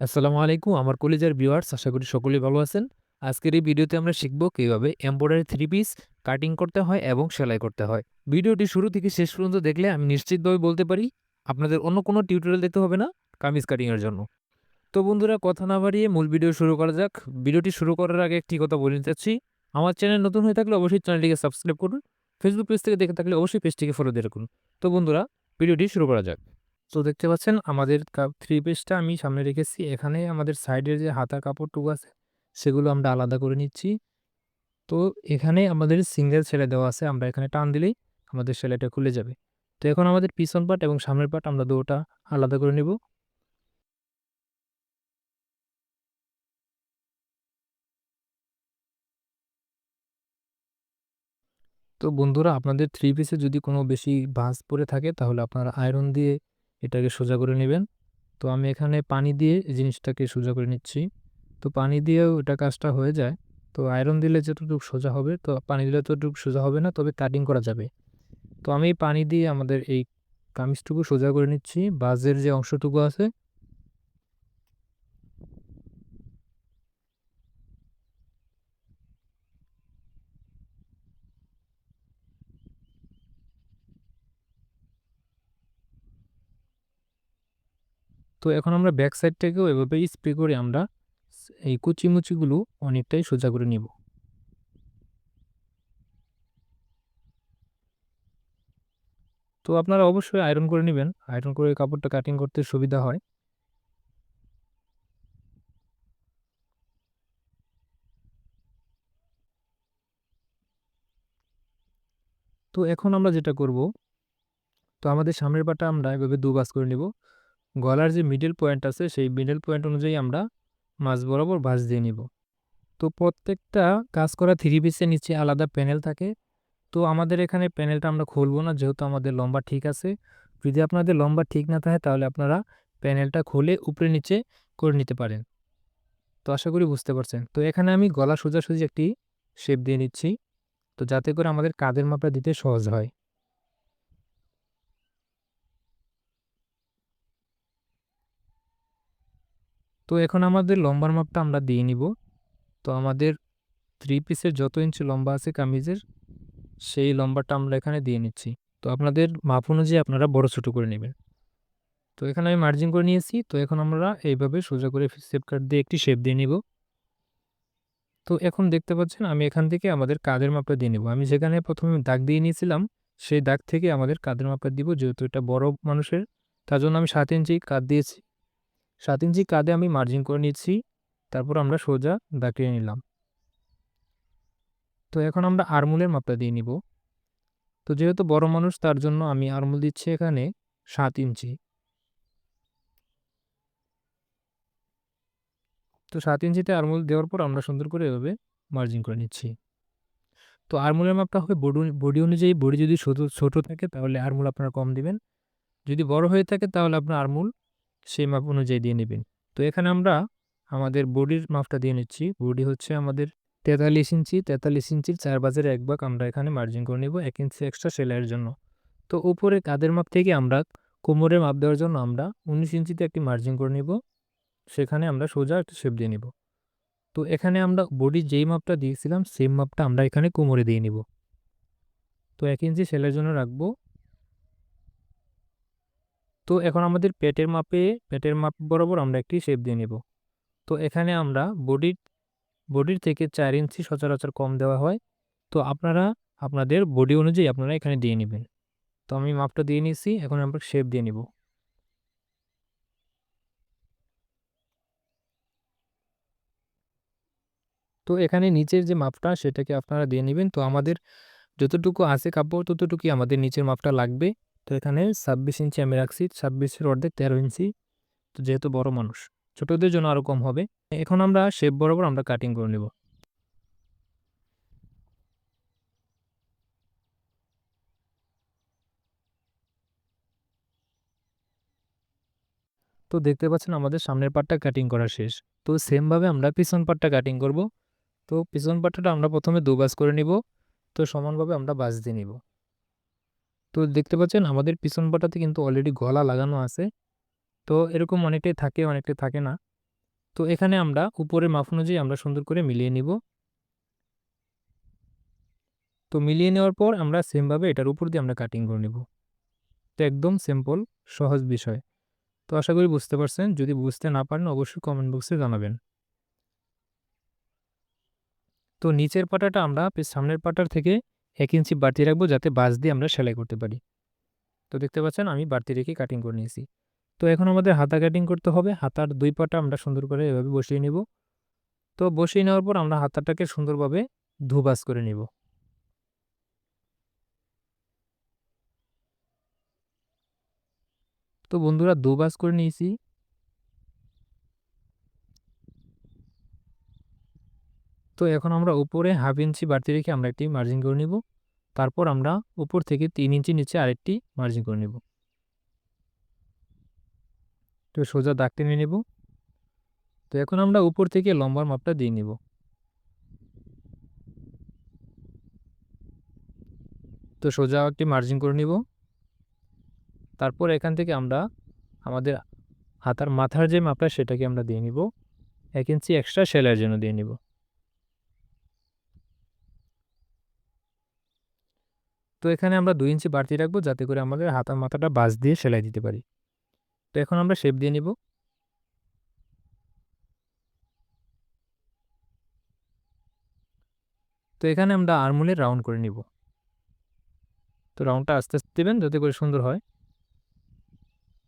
আসসালামু আলাইকুম আমার কলিজার ভিউয়ার্স, আশা করি সকলেই ভালো আছেন। আজকের এই ভিডিওতে আমরা শিখব কিভাবে এমব্রয়ডারি থ্রি পিস কাটিং করতে হয় এবং সেলাই করতে হয়। ভিডিওটি শুরু থেকে শেষ পর্যন্ত দেখলে আমি নিশ্চিতভাবে বলতে পারি আপনাদের অন্য কোনো টিউটোরিয়াল দেখতে হবে না কামিজ কাটিং এর জন্য। তো বন্ধুরা, কথা না বাড়িয়ে মূল ভিডিও শুরু করা যাক। ভিডিওটি শুরু করার আগে একটি কথা বলে নিতে চাচ্ছি, আমার চ্যানেল নতুন হয়ে থাকলে অবশ্যই চ্যানেলটিকে সাবস্ক্রাইব করুন। ফেসবুক পেজ থেকে দেখে থাকলে অবশ্যই পেজটিকে ফলো দিয়ে রাখুন। তো বন্ধুরা, ভিডিওটি শুরু করা যাক। তো দেখতে পাচ্ছেন আমাদের থ্রি পিসটা আমি সামনে রেখেছি। এখানে আমাদের সাইডের যে হাতার কাপড়টুকু আছে সেগুলো আমরা আলাদা করে নিচ্ছি। তো এখানে আমাদের সিঙ্গেল সেলাই দেওয়া আছে। আমরা এখানে টান দিলেই আমাদের সেলাইটা খুলে যাবে। তো এখন আমাদের পিছন পাট এবং সামনের পাট আমরা দুটোটা আলাদা করে নিব। তো বন্ধুরা, আপনাদের থ্রি পিসে যদি কোনো বেশি ভাঁজ পড়ে থাকে তাহলে আপনারা আয়রন দিয়ে এটাকে সোজা করে নেবেন। তো আমি এখানে পানি দিয়ে এই জিনিসটাকে সোজা করে নিচ্ছি। তো পানি দিয়েও এটা কাজটা হয়ে যায়। তো আয়রন দিলে যতটুকু সোজা হবে, তো পানি দিলে ততটুকু সোজা হবে না, তবে কাটিং করা যাবে। তো আমি পানি দিয়ে আমাদের এই কামিজটুকু সোজা করে নিচ্ছি। বাজের যে অংশটুকু আছে, তো এখন আমরা ব্যাক সাইডটাকেও এভাবে স্প্রে করে আমরা এই কুচিমুচিগুলো অনেকটাই সোজা করে নিব। তো আপনারা অবশ্যই আয়রন করে নিবেন। আয়রন করে কাপড়টা কাটিং করতে সুবিধা হয়। তো এখন আমরা যেটা করব, তো আমাদের সামনের পাটটা আমরা এভাবে দুভাঁজ করে নিব। গলার যে মিডল পয়েন্ট আছে সেই মিডল পয়েন্ট অনুযায়ী আমরা মাঝ বরাবর ভাঁজ দিয়ে নিব। তো প্রত্যেকটা কাজ করা থ্রি পিসের নিচে আলাদা প্যানেল থাকে। তো আমাদের এখানে প্যানেলটা আমরা খুলবো না, যেহেতু আমাদের লম্বা ঠিক আছে। যদি আপনাদের লম্বা ঠিক না থাকে তাহলে আপনারা প্যানেলটা খুলে উপরে নিচে করে নিতে পারেন। তো আশা করি বুঝতে পারছেন। তো এখানে আমি গলা সোজাসুজি একটি শেপ দিয়ে নিচ্ছি, তো যাতে করে আমাদের কাঁধের মাপটা দিতে সহজ হয়। তো এখন আমাদের লম্বার মাপটা আমরা দিয়ে নিব। তো আমাদের থ্রি পিসের যত ইঞ্চি লম্বা আছে কামিজের, সেই লম্বাটা আমরা এখানে দিয়ে নিচ্ছি। তো আপনাদের মাপ অনুযায়ী আপনারা বড় ছোট করে নেবেন। তো এখানে আমি মার্জিন করে নিয়েছি। তো এখন আমরা এইভাবে সোজা করে শেপ কাট দিয়ে একটি শেপ দিয়ে নিব। তো এখন দেখতে পাচ্ছেন আমি এখান থেকে আমাদের কাঁধের মাপটা দিয়ে নিব। আমি যেখানে প্রথমে দাগ দিয়ে নিয়েছিলাম সেই দাগ থেকে আমাদের কাঁধের মাপটা দিব, যেহেতু এটা বড় মানুষের, তার জন্য আমি 7 ইঞ্চি কাঁধ দিয়েছি। 7 ইঞ্চি কাঁধে আমি মার্জিন করে নিচ্ছি। তারপর আমরা সোজা দাগ টেনে নিলাম। তো এখন আমরা আরমুলের মাপটা দিয়ে নিব। তো যেহেতু বড় মানুষ তার জন্য আমি আরমুল দিচ্ছি এখানে 7 ইঞ্চি। তো 7 ইঞ্চিতে আরমুল দেওয়ার পর আমরা সুন্দর করে এভাবে মার্জিন করে নিচ্ছি। তো আরমুলের মাপটা হবে বডি অনুযায়ী। বডি যদি ছোট থাকে তাহলে আরমুল আপনারা কম দিবেন। যদি বড় হয়ে থাকে তাহলে আপনার আরমুল সেই মাপ অনুযায়ী দিয়ে নেবেন। তো এখানে আমরা আমাদের বডির মাপটা দিয়ে নিচ্ছি। বডি হচ্ছে আমাদের 43 ইঞ্চি। 43 ইঞ্চির 4/1 ভাগ আমরা এখানে মার্জিন করে নেব 1 ইঞ্চি এক্সট্রা সেলাইয়ের জন্য। তো উপরে কাঁধের মাপ থেকে আমরা কোমরের মাপ দেওয়ার জন্য আমরা 19 ইঞ্চিতে একটি মার্জিন করে নিব। সেখানে আমরা সোজা একটা শেপ দিয়ে নিব। তো এখানে আমরা বডির যেই মাপটা দিয়েছিলাম সেম মাপটা আমরা এখানে কোমরে দিয়ে নিব। তো 1 ইঞ্চি সেলাইয়ের জন্য রাখবো। তো এখন আমাদের পেটের মাপ বরাবর আমরা একটি শেপ দিয়ে নিব। তো এখানে আমরা বডির থেকে 4 ইঞ্চি সচরাচর কম দেওয়া হয়। তো আপনারা আপনাদের বডি অনুযায়ী আপনারা এখানে দিয়ে নেবেন। তো আমি মাপটা দিয়ে নিয়েছি, এখন আমরা শেপ দিয়ে নিব। তো এখানে নিচের যে মাপটা সেটাকে আপনারা দিয়ে নেবেন। তো আমাদের যতটুকু আছে কাপড় ততটুকুই আমাদের নিচের মাপটা লাগবে। তো এখানে 26 ইঞ্চি আমি রাখছি, 26-এর অর্ধেক 13 ইঞ্চি। তো যেহেতু বড় মানুষ, ছোটদের জন্য আরো কম হবে। এখন আমরা শেপ বরাবর আমরা কাটিং করে নেব। তো দেখতে পাচ্ছেন আমাদের সামনের পার্টটা কাটিং করা শেষ। তো সেম ভাবে আমরা পিছন পার্টটা কাটিং করব। তো পিছন পার্টটা আমরা প্রথমে দুভাঁজ করে নিব। তো সমানভাবে আমরা ভাঁজ দিয়ে নিব। তো দেখতে পাচ্ছেন আমাদের পিছন পাটাতে কিন্তু অলরেডি গলা লাগানো আছে। তো এরকম অনেকটাই থাকে, অনেকটাই থাকে না। তো এখানে আমরা উপরের মাপ অনুযায়ী আমরা সুন্দর করে মিলিয়ে নিব। তো মিলিয়ে নেওয়ার পর আমরা সেমভাবে এটার উপর দিয়ে আমরা কাটিং করে নিব। তো একদম সিম্পল, সহজ বিষয়। তো আশা করি বুঝতে পারছেন। যদি বুঝতে না পারেন অবশ্যই কমেন্ট বক্সে জানাবেন। তো নিচের পাটাটা আমরা সামনের পাটার থেকে ১ ইঞ্চি বাড়তি রাখবো যাতে বাঁশ দিয়ে আমরা সেলাই করতে পারি। তো দেখতে পাচ্ছেন আমি বাড়তি রেখে কাটিং করে নিয়েছি। তো এখন আমাদের হাতা কাটিং করতে হবে। হাতার ২ পাটা আমরা সুন্দর করে এভাবে বসিয়ে নিব। তো বসিয়ে নেওয়ার পর আমরা হাতাটাকে সুন্দরভাবে ধুবাজ করে নিব। তো বন্ধুরা দুভাজ করে নিয়েছি। তো এখন আমরা উপরে 1/2 ইঞ্চি বাড়তি রেখে আমরা একটি মার্জিন করে নিব। তারপর আমরা উপর থেকে ৩ ইঞ্চি নিচে আরেকটি মার্জিন করে নিব। তো সোজা দাগ টেনে নিব। তো এখন আমরা উপর থেকে লম্বার মাপটা দিয়ে নিব। তো সোজা একটি মার্জিন করে নিব। তারপর এখান থেকে আমরা আমাদের হাতার মাথার যে মাপটা সেটাকে আমরা দিয়ে নিব। ১ ইঞ্চি এক্সট্রা সেলাইয়ের জন্য দিয়ে নিব। তো এখানে আমরা ২ ইঞ্চি বাড়তি রাখবো যাতে করে আমাদের হাতার মাথাটা বাঁশ দিয়ে সেলাই দিতে পারি। তো এখন আমরা শেপ দিয়ে নিব। তো এখানে আমরা আর্মহোলের রাউন্ড করে নিব। তো রাউন্ডটা আস্তে, আস্তে দিবেন যাতে করে সুন্দর হয়।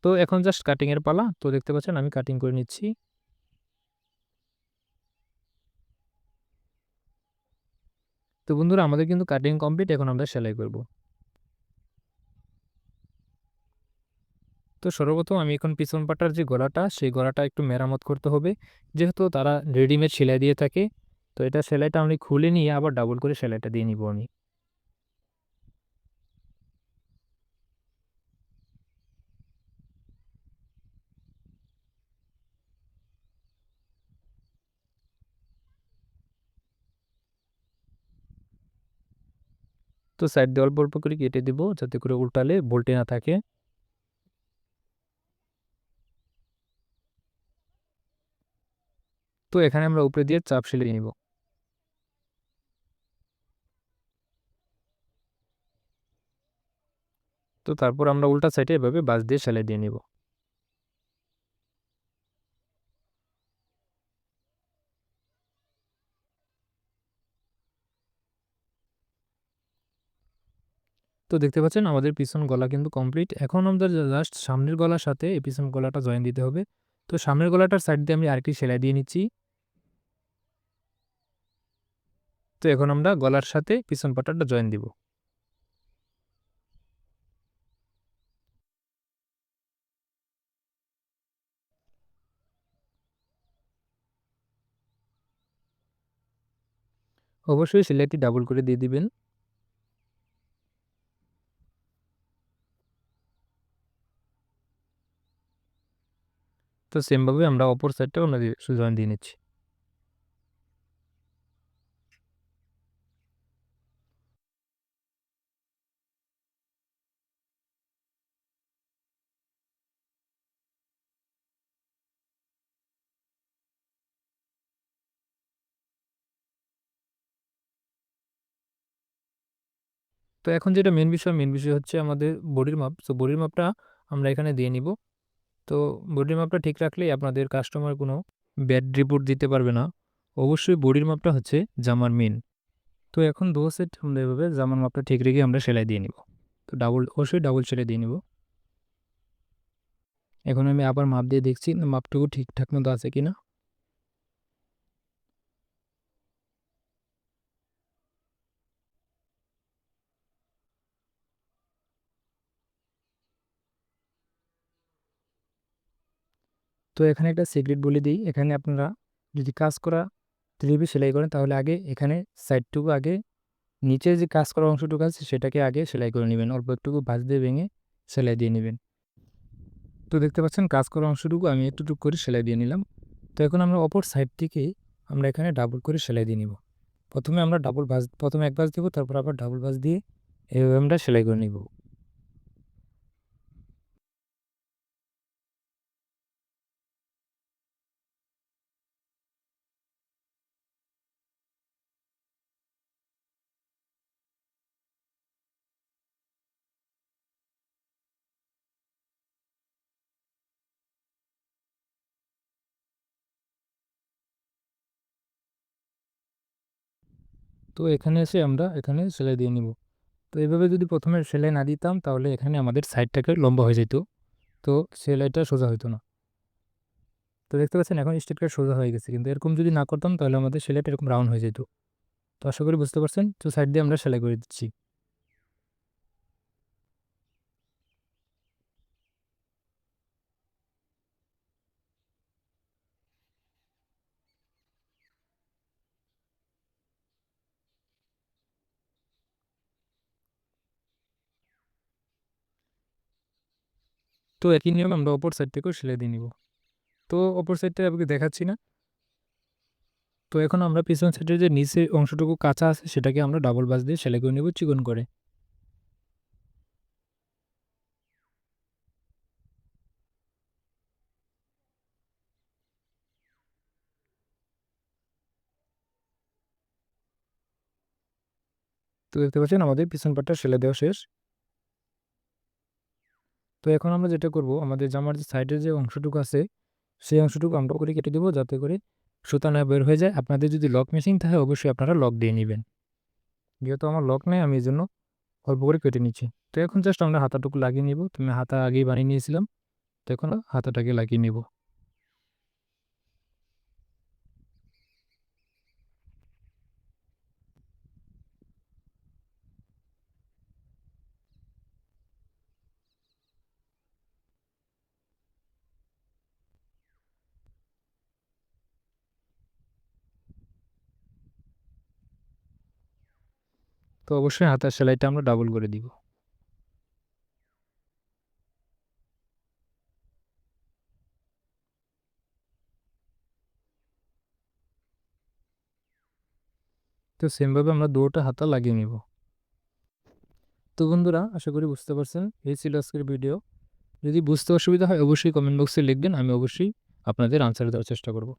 তো এখন জাস্ট কাটিং এর পালা। তো দেখতে পাচ্ছেন আমি কাটিং করে নিচ্ছি। তো বন্ধুরা আমাদের কিন্তু কাটিং কমপ্লিট। এখন আমরা সেলাই করব। তো সর্বপ্রথম আমি এখন পিছন পাটার যে গলাটা, সেই গলাটা একটু মেরামত করতে হবে। যেহেতু তারা রেডিমেড সেলাই দিয়ে থাকে। তো এটা সেলাইটা আমি খুলে নিয়ে আবার ডাবল করে সেলাইটা দিয়ে নিব আমি। তো সাইড দিয়ে অল্প, অল্প করে কেটে দিব যাতে করে উল্টালে বল্টে না থাকে। তো এখানে আমরা উপরে দিয়ে চাপ সেলাই নিব। তো তারপর আমরা উল্টা সাইডে এভাবে বাঁশ দিয়ে সেলাই দিয়ে নিব। তো দেখতে পাচ্ছেন আমাদের পিছন গলা কিন্তু কমপ্লিট। এখন আমাদের জাস্ট সামনের গলার সাথে এই পিছন গলাটা জয়েন দিতে হবে। তো সামনের গলাটার সাইড দিয়ে আমি আরেকটি সেলাই দিয়ে নিচ্ছি। তো এখন আমরা গলার সাথে পিছন পাটাটা জয়েন দিব। অবশ্যই সেলাইটি ডাবল করে দিয়ে দিবেন। তো সেম ভাবে আমরা অপর সাইডটাও আমরা জয়েন দিয়ে নিচ্ছি। তো এখন যেটা মেইন বিষয় হচ্ছে আমাদের বডির মাপ। তো বডির মাপটা আমরা এখানে দিয়ে নিব। তো বডির মাপটা ঠিক রাখলেই আপনাদের কাস্টমার কোনো ব্যাড রিপোর্ট দিতে পারবে না। অবশ্যই বডির মাপটা হচ্ছে জামার মেইন। তো এখন ২ সেট আমরা এভাবে জামার মাপটা ঠিক রেখে আমরা সেলাই দিয়ে নিব। তো অবশ্যই ডাবল সেলাই দিয়ে নিব। এখন আমি আবার মাপ দিয়ে দেখছি মাপটুকু ঠিকঠাক মতো আছে কিনা। তো এখানে একটা সিক্রেট বলে দিই। এখানে আপনারা যদি কাজ করা 3 পিস সেলাই করেন তাহলে আগে এখানে সাইডটুকু আগে নিচে যে কাজ করা অংশটুকু আছে সেটাকে আগে সেলাই করে নিবেন। অল্প একটুকু ভাঁজ দিয়ে ভেঙে সেলাই দিয়ে নিবেন। তো দেখতে পাচ্ছেন কাজ করা অংশটুকু আমি একটু করে সেলাই দিয়ে নিলাম। তো এখন আমরা অপর সাইড থেকে আমরা এখানে ডাবল করে সেলাই দিয়ে নিব। প্রথমে এক ভাঁজ দিব, তারপর আবার ডাবল ভাঁজ দিয়ে এভাবে আমরা সেলাই করে নিব। তো এখানে এসে আমরা এখানে সেলাই দিয়ে নিব। তো এভাবে যদি প্রথমে সেলাই না দিতাম তাহলে এখানে আমাদের সাইডটাকে লম্বা হয়ে যেত, তো সেলাইটা সোজা হতো না। তো দেখতে পাচ্ছেন এখন স্ট্রেট কাট সোজা হয়ে গেছে, কিন্তু এরকম যদি না করতাম তাহলে আমাদের সেলাইটা এরকম রাউন্ড হয়ে যেত। তো আশা করি বুঝতে পারছেন। তো সাইড দিয়ে আমরা সেলাই করে দিচ্ছি। তো একই নিয়মে আমরা অপর সাইড থেকেও সেলাই দিয়ে নিব। তো অপর সাইডটা আপনাকে দেখাচ্ছি না। তো এখন আমরা পিছন সাইডের যে নিচের অংশটুকু কাঁচা আছে সেটাকে আমরা ডাবল ভাঁজ দিয়ে সেলাই করে নেব চিকন করে। তো দেখতে পাচ্ছেন আমাদের পিছন পাটটা সেলাই দেওয়া শেষ। তো এখন আমরা যেটা করব, আমাদের জামার যে সাইডের যে অংশটুকু আছে সেই অংশটুকু আমরা করে কেটে দেবো, যাতে করে সুতা না বের হয়ে যায়। আপনাদের যদি লক মেশিন থাকে অবশ্যই আপনারা লক দিয়ে নেবেন। যেহেতু আমার লক নেই আমি এই জন্য অল্প করে কেটে নিচ্ছি। তো এখন জাস্ট আমরা হাতাটুকু লাগিয়ে নিব। তুমি হাতা আগেই বানিয়ে নিয়েছিলাম, তো এখন হাতাটাকে লাগিয়ে নিব। তো অবশ্যই হাতার সেলাইটা আমরা ডাবল করে দিব। তো সেমভাবে আমরা দুটোটা হাতা লাগিয়ে নিব। তো বন্ধুরা আশা করি বুঝতে পারছেন। এই ছিল আজকের ভিডিও। যদি বুঝতে অসুবিধা হয় অবশ্যই কমেন্ট বক্সে লিখবেন, আমি অবশ্যই আপনাদের আনসার দেওয়ার চেষ্টা করব।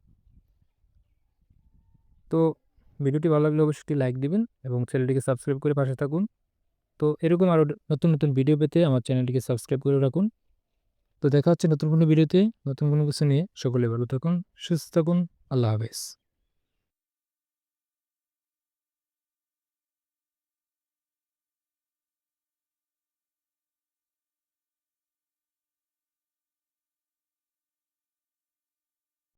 তো ভিডিওটি ভালো লাগলে অবশ্যই একটি লাইক দিবেন এবং চ্যানেলটিকে সাবস্ক্রাইব করে পাশে থাকুন। তো এরকম আরও নতুন নতুন ভিডিও পেতে আমার চ্যানেলটিকে সাবস্ক্রাইব করে রাখুন। তো দেখা হচ্ছে নতুন কোনো ভিডিওতে নতুন কোনো কিছু নিয়ে। সকলে ভালো থাকুন, সুস্থ থাকুন। আল্লাহ হাফেজ।